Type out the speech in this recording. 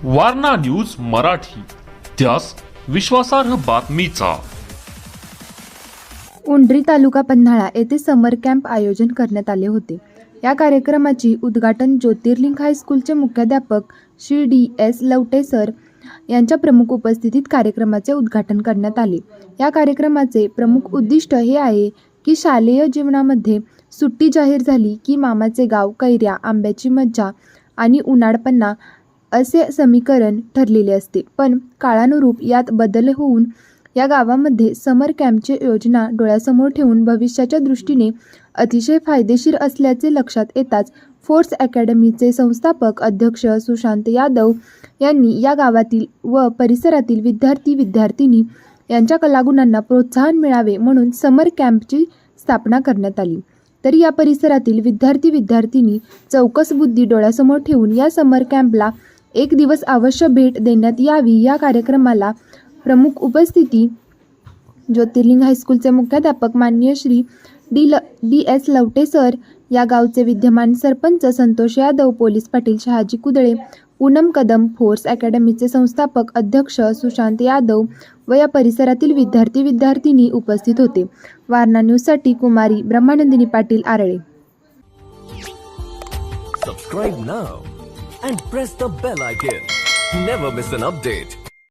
Warna news Marathi, त्यास विश्वासार्ह बातमीचा। उंडरी तालुका पन्हाळा येथे समर कॅम्प आयोजन करण्यात आले होते। या कार्यक्रमाची उद्घाटन ज्योतिर्लिंग हायस्कूलचे मुख्याध्यापक श्री DS लवटे सर यांच्या प्रमुख उपस्थितीत कार्यक्रमाचे उद्घाटन करण्यात आले। या कार्यक्रमाचे प्रमुख उद्दिष्ट हे आहे की शालेय जीवनामध्ये सुट्टी जाहीर झाली की मामाचे गाव, कैऱ्या, आंब्याची मज्जा आणि उन्हाळपणा असे समीकरण ठरलेले असते, पण काळानुरूप यात बदल होऊन या गावामध्ये समर कॅम्पची योजना डोळ्यासमोर ठेवून भविष्याच्या दृष्टीने अतिशय फायदेशीर असल्याचे लक्षात येताच फोर्स अकॅडमीचे संस्थापक अध्यक्ष सुशांत यादव यांनी या गावातील व परिसरातील विद्यार्थी-विद्यार्थिनी यांच्या कलागुणांना प्रोत्साहन मिळावे म्हणून समर कॅम्पची स्थापना करण्यात आली। तरी या परिसरातील विद्यार्थी-विद्यार्थिनी चौकस बुद्धी डोळ्यासमोर ठेवून या समर कॅम्पला एक दिवस अवश्य भेट देण्यात यावी। या कार्यक्रमाला प्रमुख उपस्थिती ज्योतिर्लिंग हायस्कूलचे मुख्याध्यापक माननीय श्री DS लवटे सर, या गावचे विद्यमान सरपंच संतोष यादव, पोलीस पाटील शहाजी कुदळे, पूनम कदम, फोर्स अकॅडमीचे संस्थापक अध्यक्ष सुशांत यादव व या परिसरातील विद्यार्थी-विद्यार्थिनी उपस्थित होते। वारणा न्यूजसाठी कुमारी ब्रह्मानंदिनी Patil, Arale. Subscribe now and press the bell icon. Never miss an update.